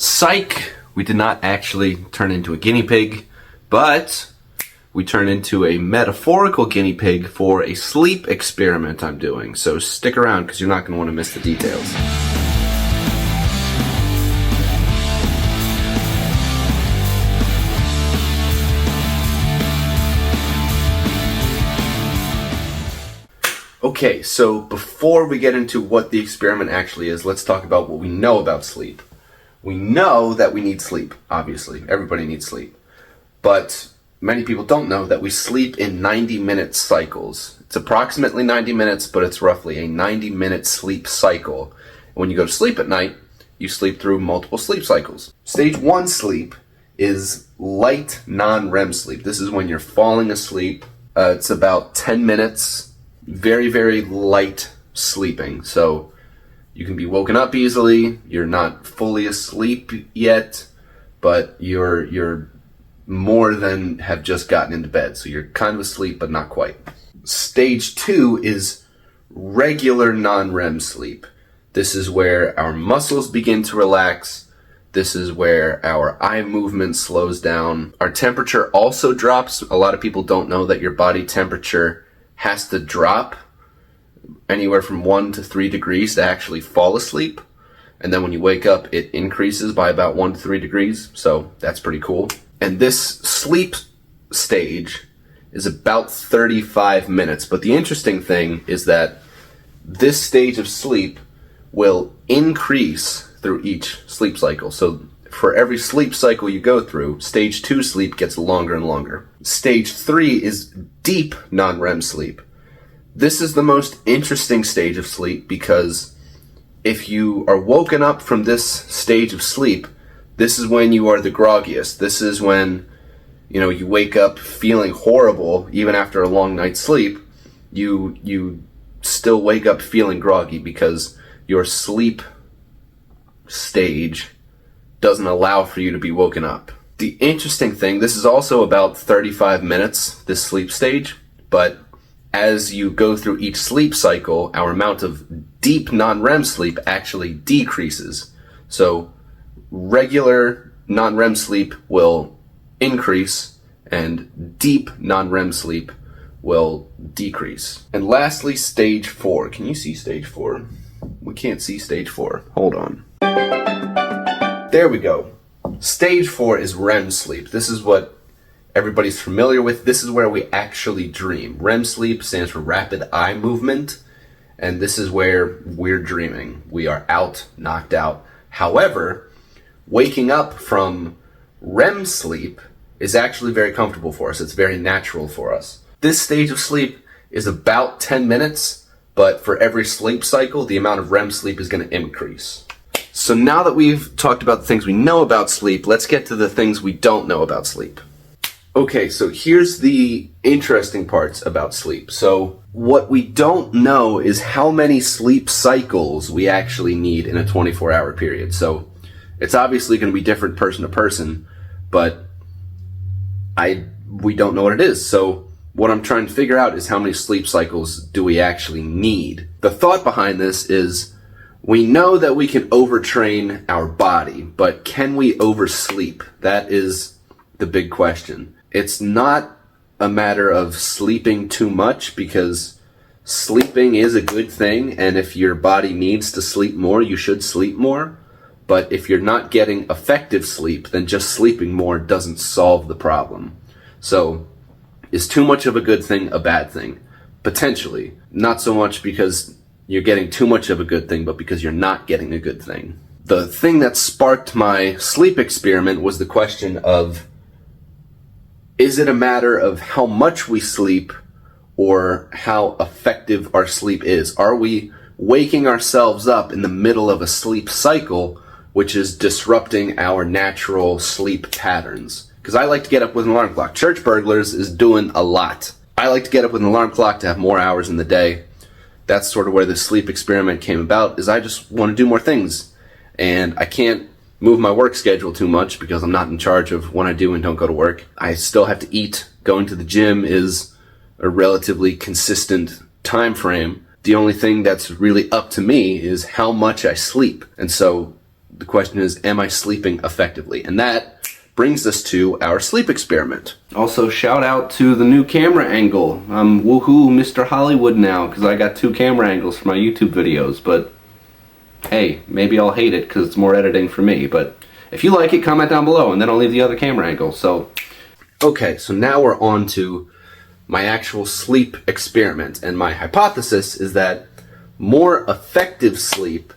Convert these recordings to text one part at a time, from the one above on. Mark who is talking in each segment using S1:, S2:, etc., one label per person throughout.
S1: Psych! We did not actually turn into a guinea pig, but we turned into a metaphorical guinea pig for a sleep experiment I'm doing. So stick around because you're not going to want to miss the details. Okay, so before we get into what the experiment actually is, let's talk about what we know about sleep. We know that we need sleep, obviously. Everybody needs sleep. But many people don't know that we sleep in 90-minute cycles. It's approximately 90 minutes, but it's roughly a 90-minute sleep cycle. And when you go to sleep at night, you sleep through multiple sleep cycles. Stage 1 sleep is light non-REM sleep. This is when you're falling asleep. It's about 10 minutes. Very, very light sleeping. So you can be woken up easily. You're not fully asleep yet, but you're more than have just gotten into bed. So you're kind of asleep, but not quite. Stage 2 is regular non-REM sleep. This is where our muscles begin to relax. This is where our eye movement slows down. Our temperature also drops. A lot of people don't know that your body temperature has to drop anywhere from 1 to 3 degrees to actually fall asleep. And then when you wake up, it increases by about 1 to 3 degrees. So that's pretty cool. And this sleep stage is about 35 minutes. But the interesting thing is that this stage of sleep will increase through each sleep cycle. So for every sleep cycle you go through, stage 2 sleep gets longer and longer. Stage 3 is deep non-REM sleep. This is the most interesting stage of sleep because if you are woken up from this stage of sleep, this is when you are the groggiest. This is when, you wake up feeling horrible even after a long night's sleep. You still wake up feeling groggy because your sleep stage doesn't allow for you to be woken up. The interesting thing, this is also about 35 minutes, this sleep stage, but as you go through each sleep cycle, our amount of deep non-REM sleep actually decreases. So regular non-REM sleep will increase and deep non-REM sleep will decrease. And lastly, stage 4. Can you see stage 4? We can't see stage 4. Hold on. There we go. Stage 4 is REM sleep. This is what everybody's familiar with. This is where we actually dream. REM sleep stands for rapid eye movement, and this is where we're dreaming. We are out, knocked out. However, waking up from REM sleep is actually very comfortable for us. It's very natural for us. This stage of sleep is about 10 minutes, but for every sleep cycle, the amount of REM sleep is going to increase. So now that we've talked about the things we know about sleep, let's get to the things we don't know about sleep. Okay, so here's the interesting parts about sleep. So what we don't know is how many sleep cycles we actually need in a 24-hour period. So it's obviously going to be different person to person, but we don't know what it is. So what I'm trying to figure out is how many sleep cycles do we actually need? The thought behind this is we know that we can overtrain our body, but can we oversleep? That is the big question. It's not a matter of sleeping too much because sleeping is a good thing, and if your body needs to sleep more, you should sleep more. But if you're not getting effective sleep, then just sleeping more doesn't solve the problem. So, is too much of a good thing a bad thing? Potentially. Not so much because you're getting too much of a good thing, but because you're not getting a good thing. The thing that sparked my sleep experiment was the question of, is it a matter of how much we sleep or how effective our sleep is? Are we waking ourselves up in the middle of a sleep cycle, which is disrupting our natural sleep patterns? Because I like to get up with an alarm clock. Church Burglars is doing a lot. I like to get up with an alarm clock to have more hours in the day. That's sort of where the sleep experiment came about, is I just want to do more things. And I can't move my work schedule too much because I'm not in charge of when I do and don't go to work. I still have to eat. Going to the gym is a relatively consistent time frame. The only thing that's really up to me is how much I sleep. And so the question is, am I sleeping effectively? And that brings us to our sleep experiment. Also, shout out to the new camera angle. I'm woohoo Mr. Hollywood now, because I got 2 camera angles for my YouTube videos, but hey, maybe I'll hate it because it's more editing for me, but if you like it, comment down below, and then I'll leave the other camera angle. So, okay, so now we're on to my actual sleep experiment, and my hypothesis is that more effective sleep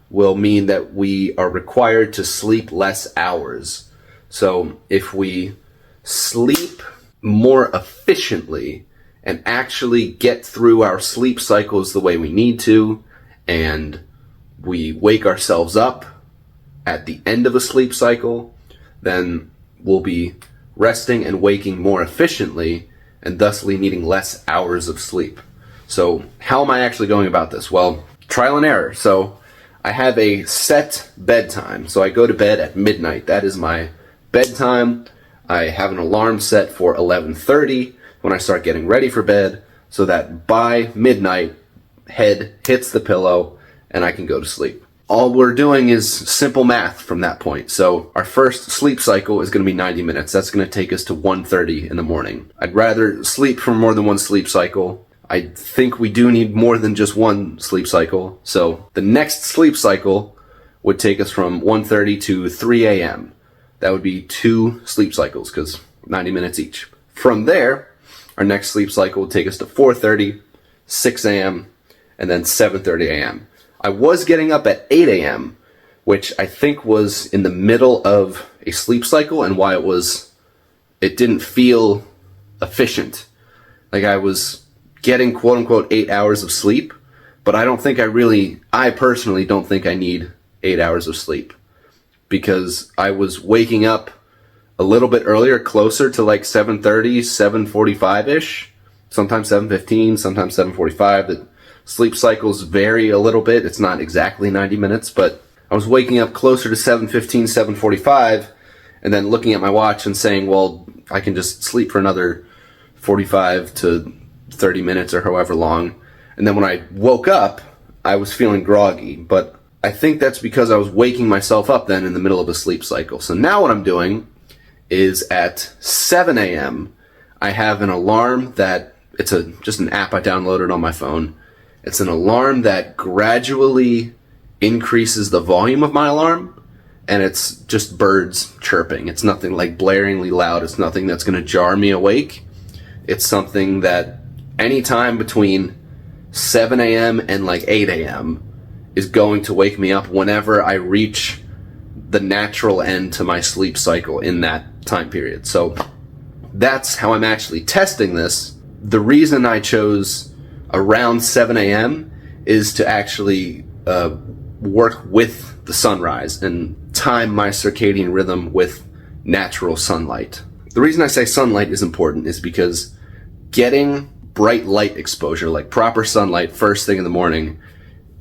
S1: will mean that we are required to sleep less hours. So if we sleep more efficiently and actually get through our sleep cycles the way we need to, and we wake ourselves up at the end of a sleep cycle, then we'll be resting and waking more efficiently and thusly needing less hours of sleep. So how am I actually going about this? Well, trial and error. So I have a set bedtime. So I go to bed at midnight. That is my bedtime. I have an alarm set for 11:30 when I start getting ready for bed, so that by midnight, head hits the pillow and I can go to sleep. All we're doing is simple math from that point. So our first sleep cycle is going to be 90 minutes. That's going to take us to 1:30 in the morning. I'd rather sleep for more than one sleep cycle. I think we do need more than just one sleep cycle. So the next sleep cycle would take us from 1:30 to 3 a.m. That would be 2 sleep cycles because 90 minutes each. From there, our next sleep cycle would take us to 4:30, 6 a.m., and then 7:30 a.m. I was getting up at 8 a.m., which I think was in the middle of a sleep cycle, and why it didn't feel efficient. Like I was getting quote unquote 8 hours of sleep, but I personally don't think I need 8 hours of sleep, because I was waking up a little bit earlier, closer to like 7:30, 7:45-ish, sometimes 7:15, sometimes 7:45. The sleep cycles vary a little bit. It's not exactly 90 minutes, but I was waking up closer to 7:15, 7:45, and then looking at my watch and saying, well, I can just sleep for another 45 to 30 minutes or however long. And then when I woke up, I was feeling groggy, but I think that's because I was waking myself up then in the middle of a sleep cycle. So now what I'm doing is at 7 a.m., I have an alarm that, it's just an app I downloaded on my phone. It's an alarm that gradually increases the volume of my alarm, and it's just birds chirping. It's nothing like blaringly loud. It's nothing that's going to jar me awake. It's something that anytime between 7 a.m. and like 8 a.m. is going to wake me up whenever I reach the natural end to my sleep cycle in that time period. So that's how I'm actually testing this. The reason I chose around 7 a.m. is to actually work with the sunrise and time my circadian rhythm with natural sunlight. The reason I say sunlight is important is because getting bright light exposure, like proper sunlight first thing in the morning,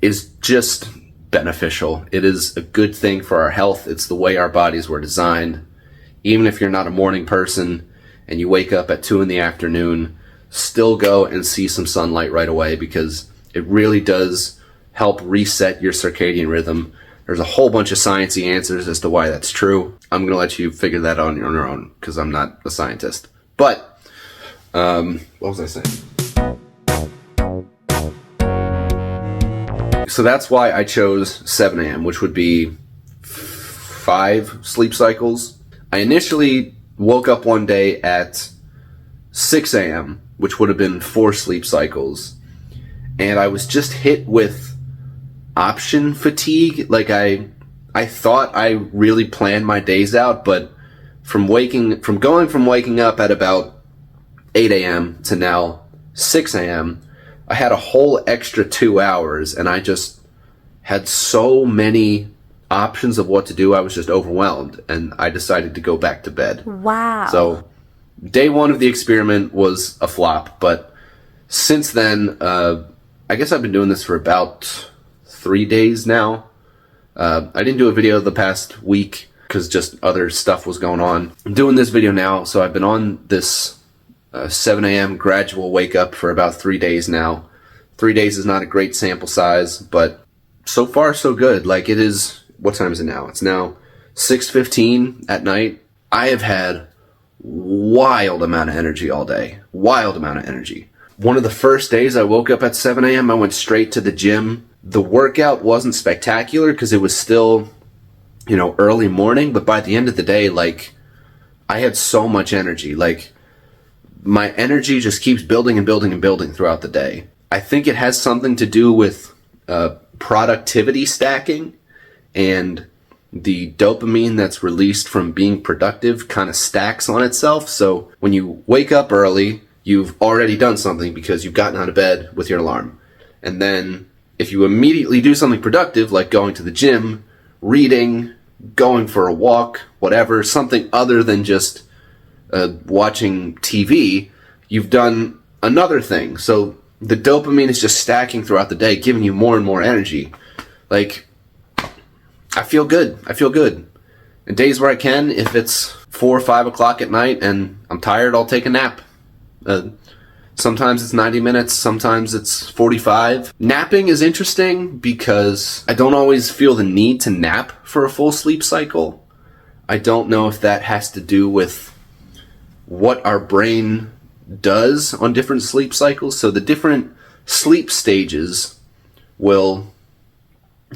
S1: is just beneficial. It is a good thing for our health. It's the way our bodies were designed. Even if you're not a morning person and you wake up at 2 in the afternoon, still go and see some sunlight right away, because it really does help reset your circadian rhythm. There's a whole bunch of sciencey answers as to why that's true. I'm going to let you figure that out on your own, because I'm not a scientist. But, what was I saying? So that's why I chose 7 a.m., which would be 5 sleep cycles. I initially woke up one day at 6 a.m., which would have been 4 sleep cycles. And I was just hit with option fatigue. Like I thought I really planned my days out, but from going from waking up at about 8 a.m. to now 6 a.m., I had a whole extra 2 hours, and I just had so many options of what to do. I was just overwhelmed, and I decided to go back to bed.
S2: Wow.
S1: So day 1 of the experiment was a flop, but since then, I guess I've been doing this for about 3 days now. I didn't do a video the past week because just other stuff was going on. I'm doing this video now, so I've been on this 7 a.m. gradual wake up for about 3 days now. 3 days is not a great sample size, but so far so good. Like it's what time is it now? It's now 6:15 at night. I have had wild amount of energy all day. Wild amount of energy. One of the first days I woke up at 7 a.m., I went straight to the gym. The workout wasn't spectacular because it was still, early morning, but by the end of the day, like, I had so much energy. Like, my energy just keeps building and building and building throughout the day. I think it has something to do with productivity stacking, and the dopamine that's released from being productive kind of stacks on itself. So when you wake up early, you've already done something because you've gotten out of bed with your alarm. And then if you immediately do something productive, like going to the gym, reading, going for a walk, whatever, something other than just watching TV, you've done another thing. So the dopamine is just stacking throughout the day, giving you more and more energy. Like, I feel good. I feel good. In days where I can, if it's 4 or 5 o'clock at night and I'm tired, I'll take a nap. Sometimes it's 90 minutes, sometimes it's 45. Napping is interesting because I don't always feel the need to nap for a full sleep cycle. I don't know if that has to do with what our brain does on different sleep cycles. So the different sleep stages will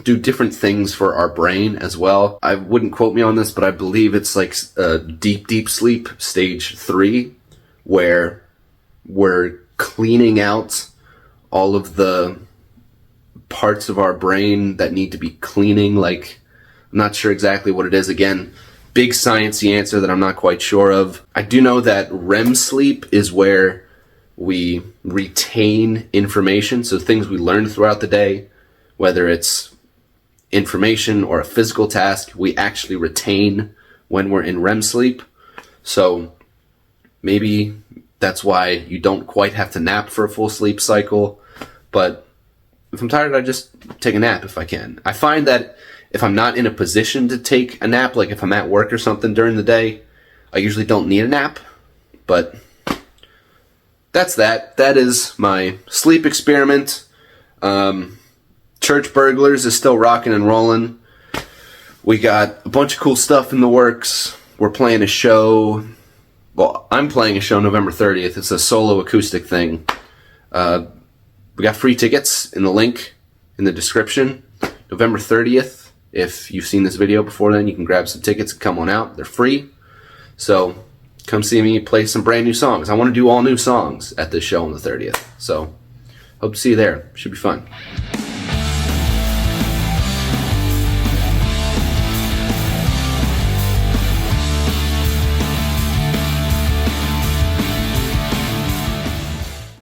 S1: do different things for our brain as well. I wouldn't quote me on this, but I believe it's like deep sleep, stage 3, where we're cleaning out all of the parts of our brain that need to be cleaning. Like, I'm not sure exactly what it is. Again, big sciencey answer that I'm not quite sure of. I do know that REM sleep is where we retain information. So things we learn throughout the day, whether it's information or a physical task, we actually retain when we're in REM sleep. So maybe that's why you don't quite have to nap for a full sleep cycle. But if I'm tired, I just take a nap if I can. I find that if I'm not in a position to take a nap, like if I'm at work or something during the day, I usually don't need a nap. But that's that. That is my sleep experiment. Church Burglars is still rocking and rolling. We got a bunch of cool stuff in the works. We're playing a show. Well, I'm playing a show November 30th. It's a solo acoustic thing. We got free tickets in the link in the description. November 30th. If you've seen this video before then, you can grab some tickets and come on out. They're free. So come see me play some brand new songs. I want to do all new songs at this show on the 30th. So hope to see you there. Should be fun.